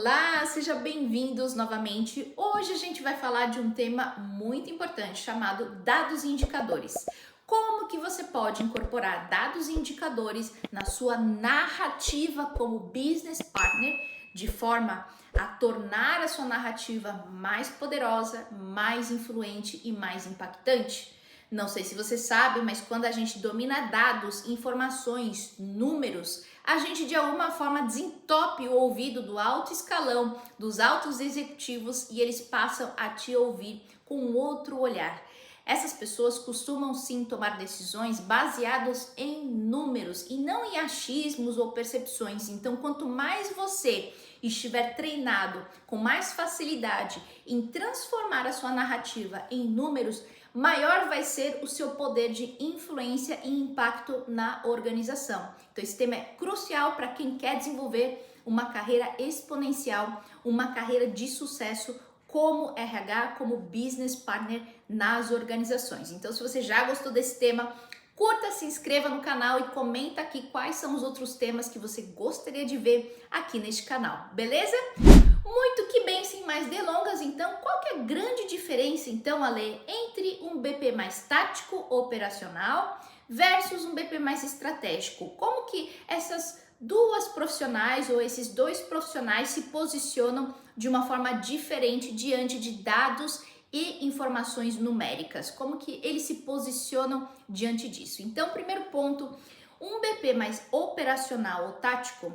Olá, sejam bem-vindos novamente. Hoje a gente vai falar de um tema muito importante chamado dados e indicadores. Como que você pode incorporar dados e indicadores na sua narrativa como business partner de forma a tornar a sua narrativa mais poderosa, mais influente e mais impactante? Não sei se você sabe, mas quando a gente domina dados, informações, números, a gente de alguma forma desentope o ouvido do alto escalão, dos altos executivos e eles passam a te ouvir com um outro olhar. Essas pessoas costumam sim tomar decisões baseadas em números e não em achismos ou percepções. Então, quanto mais você estiver treinado com mais facilidade em transformar a sua narrativa em números, maior vai ser o seu poder de influência e impacto na organização. Então, esse tema é crucial para quem quer desenvolver uma carreira exponencial, uma carreira de sucesso como RH, como business partner nas organizações. Então, se você já gostou desse tema, curta, se inscreva no canal e comenta aqui quais são os outros temas que você gostaria de ver aqui neste canal, beleza? Muito que bem, sem mais delongas, então, qual que é a grande diferença, então, Ale, entre um BP mais tático, operacional, versus um BP mais estratégico? Como que essas duas profissionais ou esses dois profissionais se posicionam de uma forma diferente diante de dados e informações numéricas? Como que eles se posicionam diante disso? Então, primeiro ponto, um BP mais operacional ou tático,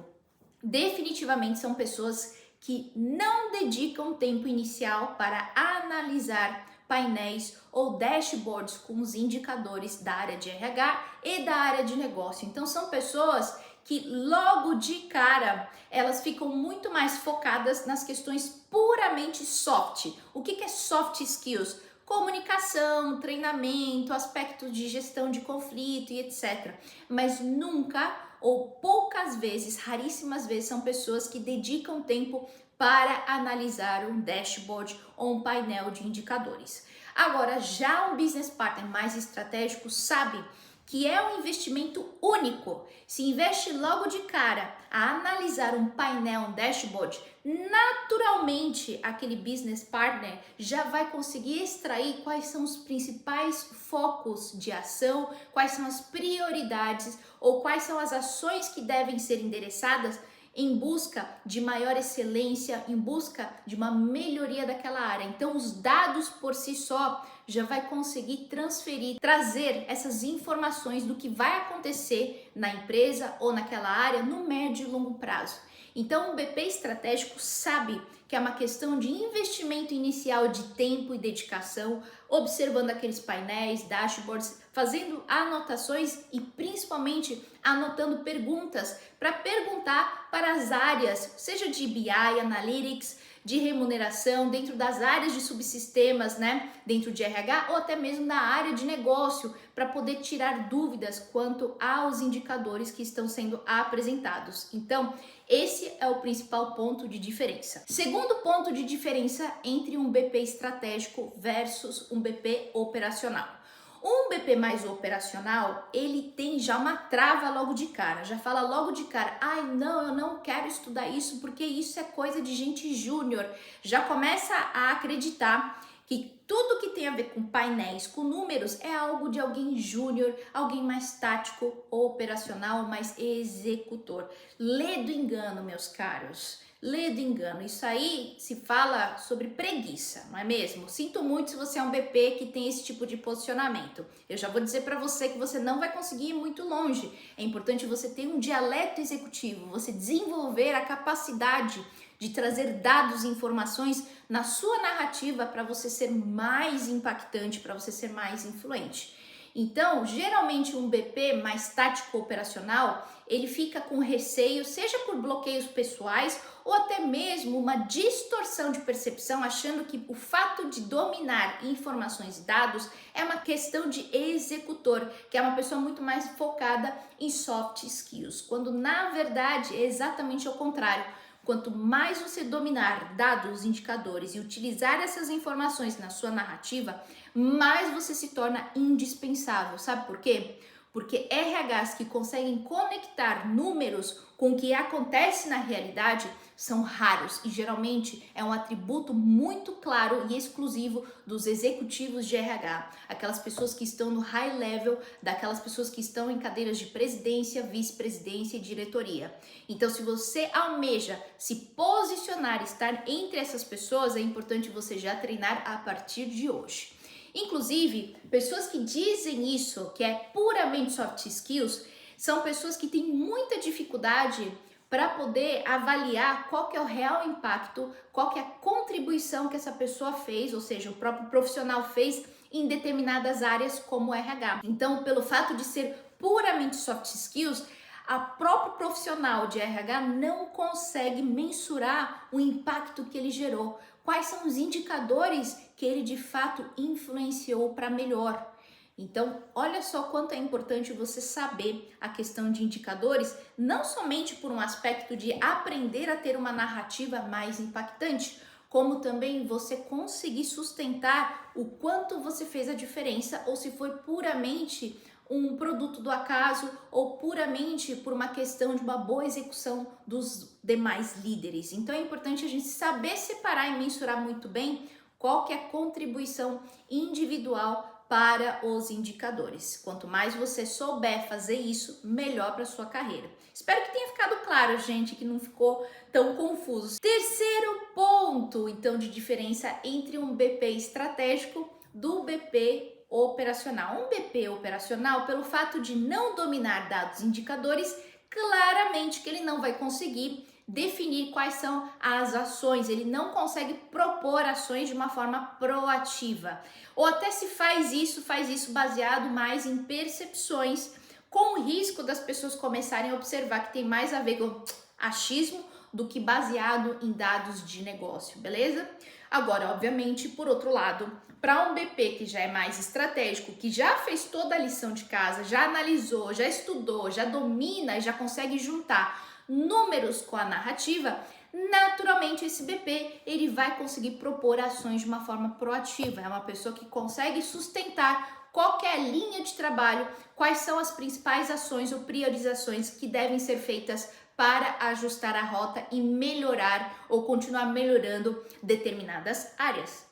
definitivamente são pessoas que não dedicam tempo inicial para analisar painéis ou dashboards com os indicadores da área de RH e da área de negócio. Então são pessoas que logo de cara elas ficam muito mais focadas nas questões puramente soft. O que é soft skills? Comunicação, treinamento, aspectos de gestão de conflito e etc. Mas nunca ou poucas vezes, raríssimas vezes, são pessoas que dedicam tempo para analisar um dashboard ou um painel de indicadores. Agora, já um business partner mais estratégico sabe que é um investimento único. Se investe logo de cara a analisar um painel, um dashboard, naturalmente aquele business partner já vai conseguir extrair quais são os principais focos de ação, quais são as prioridades ou quais são as ações que devem ser endereçadas em busca de maior excelência, em busca de uma melhoria daquela área. Então, os dados por si só já vai conseguir transferir, trazer essas informações do que vai acontecer na empresa ou naquela área no médio e longo prazo. Então, o BP estratégico sabe que é uma questão de investimento inicial de tempo e dedicação, observando aqueles painéis, dashboards, fazendo anotações e principalmente anotando perguntas para perguntar para as áreas, seja de BI, Analytics, de remuneração, dentro das áreas de subsistemas, né, dentro de RH ou até mesmo na área de negócio, para poder tirar dúvidas quanto aos indicadores que estão sendo apresentados. Então, esse é o principal ponto de diferença. Segundo ponto de diferença entre um BP estratégico versus um BP operacional. Um BP mais operacional, ele tem já uma trava logo de cara, já fala logo de cara, ai não, eu não quero estudar isso porque isso é coisa de gente júnior. Já começa a acreditar que tudo que tem a ver com painéis, com números, é algo de alguém júnior, alguém mais tático ou operacional, mais executor. Lê do engano, meus caros. Lê do engano. Isso aí se fala sobre preguiça, não é mesmo? Sinto muito se você é um BP que tem esse tipo de posicionamento. Eu já vou dizer para você que você não vai conseguir ir muito longe. É importante você ter um dialeto executivo, você desenvolver a capacidade de trazer dados e informações na sua narrativa para você ser mais impactante, para você ser mais influente. Então, geralmente um BP mais tático operacional, ele fica com receio, seja por bloqueios pessoais ou até mesmo uma distorção de percepção, achando que o fato de dominar informações e dados é uma questão de executor, que é uma pessoa muito mais focada em soft skills, quando na verdade é exatamente o contrário. Quanto mais você dominar dados, indicadores e utilizar essas informações na sua narrativa, mais você se torna indispensável. Sabe por quê? Porque RHs que conseguem conectar números com o que acontece na realidade são raros e geralmente é um atributo muito claro e exclusivo dos executivos de RH, aquelas pessoas que estão no high level, daquelas pessoas que estão em cadeiras de presidência, vice-presidência e diretoria. Então, se você almeja se posicionar, estar entre essas pessoas, é importante você já treinar a partir de hoje. Inclusive, pessoas que dizem isso, que é puramente soft skills, são pessoas que têm muita dificuldade para poder avaliar qual que é o real impacto, qual que é a contribuição que essa pessoa fez, ou seja, o próprio profissional fez em determinadas áreas como RH. Então, pelo fato de ser puramente soft skills, a próprio profissional de RH não consegue mensurar o impacto que ele gerou. Quais são os indicadores que ele de fato influenciou para melhor? Então, olha só quanto é importante você saber a questão de indicadores, não somente por um aspecto de aprender a ter uma narrativa mais impactante, como também você conseguir sustentar o quanto você fez a diferença ou se foi puramente um produto do acaso ou puramente por uma questão de uma boa execução dos demais líderes. Então é importante a gente saber separar e mensurar muito bem qual que é a contribuição individual para os indicadores. Quanto mais você souber fazer isso, melhor para sua carreira. Espero que tenha ficado claro, gente, que não ficou tão confuso. Terceiro ponto, então, de diferença entre um BP estratégico do BP operacional. Um BP operacional, pelo fato de não dominar dados indicadores, claramente que ele não vai conseguir definir quais são as ações, ele não consegue propor ações de uma forma proativa. Ou até se faz isso baseado mais em percepções, com o risco das pessoas começarem a observar que tem mais a ver com achismo do que baseado em dados de negócio, beleza? Agora, obviamente, por outro lado, para um BP que já é mais estratégico, que já fez toda a lição de casa, já analisou, já estudou, já domina e já consegue juntar números com a narrativa, naturalmente esse BP ele vai conseguir propor ações de uma forma proativa. É uma pessoa que consegue sustentar qual que é a linha de trabalho, quais são as principais ações ou priorizações que devem ser feitas para ajustar a rota e melhorar ou continuar melhorando determinadas áreas.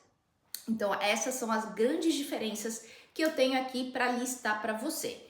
Então, essas são as grandes diferenças que eu tenho aqui para listar para você.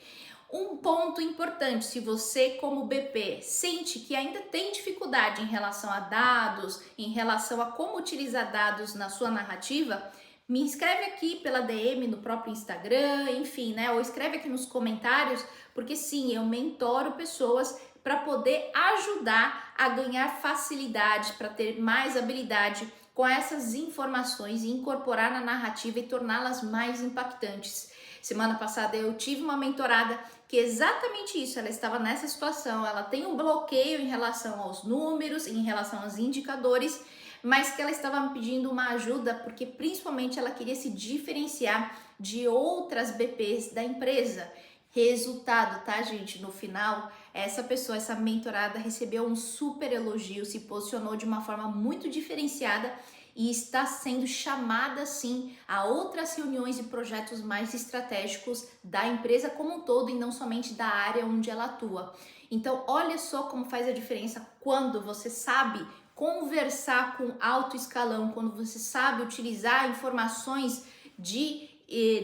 Um ponto importante, se você como BP sente que ainda tem dificuldade em relação a dados, em relação a como utilizar dados na sua narrativa, me escreve aqui pela DM no próprio Instagram, enfim, né? Ou escreve aqui nos comentários, porque sim, eu mentoro pessoas para poder ajudar a ganhar facilidade, para ter mais habilidade com essas informações e incorporar na narrativa e torná-las mais impactantes. Semana passada eu tive uma mentorada que é exatamente isso, ela estava nessa situação, ela tem um bloqueio em relação aos números, em relação aos indicadores, mas que ela estava me pedindo uma ajuda porque principalmente ela queria se diferenciar de outras BPs da empresa. Resultado, tá, gente? No final, essa pessoa, essa mentorada recebeu um super elogio, se posicionou de uma forma muito diferenciada e está sendo chamada, sim, a outras reuniões e projetos mais estratégicos da empresa como um todo e não somente da área onde ela atua. Então, olha só como faz a diferença quando você sabe conversar com alto escalão, quando você sabe utilizar informações de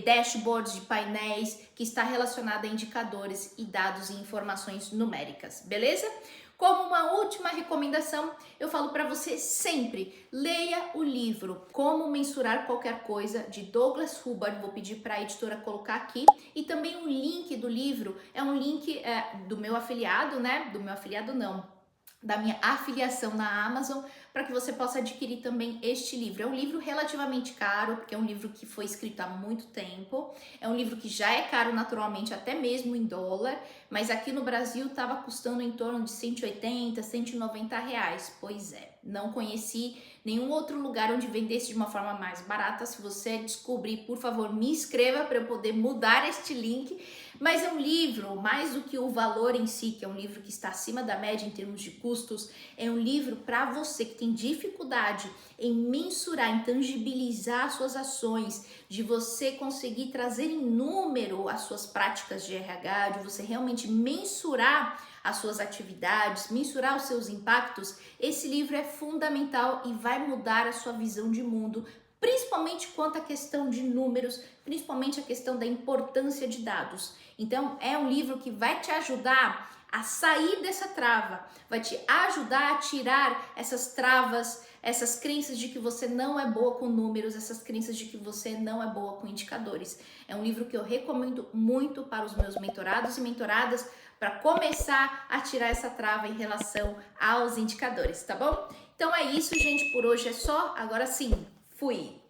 dashboards de painéis que está relacionada a indicadores e dados e informações numéricas, beleza? Como uma última recomendação, eu falo para você sempre, leia o livro Como Mensurar Qualquer Coisa, de Douglas Hubbard, vou pedir para a editora colocar aqui, e também o link do livro, é um link do meu afiliado, né? Do meu afiliado não, da minha afiliação na Amazon, para que você possa adquirir também este livro. É um livro relativamente caro, porque é um livro que foi escrito há muito tempo, é um livro que já é caro naturalmente, até mesmo em dólar, mas aqui no Brasil estava custando em torno de 180, 190 reais. Pois é, não conheci nenhum outro lugar onde vendesse de uma forma mais barata. Se você descobrir, por favor, me escreva para eu poder mudar este link. Mas é um livro, mais do que o valor em si, que é um livro que está acima da média em termos de custos, é um livro para você que tem dificuldade em mensurar, em tangibilizar suas ações, de você conseguir trazer em número as suas práticas de RH, de você realmente mensurar as suas atividades, mensurar os seus impactos, esse livro é fundamental e vai mudar a sua visão de mundo, principalmente quanto à questão de números, principalmente a questão da importância de dados. Então, é um livro que vai te ajudar a sair dessa trava, vai te ajudar a tirar essas travas, essas crenças de que você não é boa com números, essas crenças de que você não é boa com indicadores. É um livro que eu recomendo muito para os meus mentorados e mentoradas para começar a tirar essa trava em relação aos indicadores, tá bom? Então é isso, gente, por hoje é só. Agora sim, fui!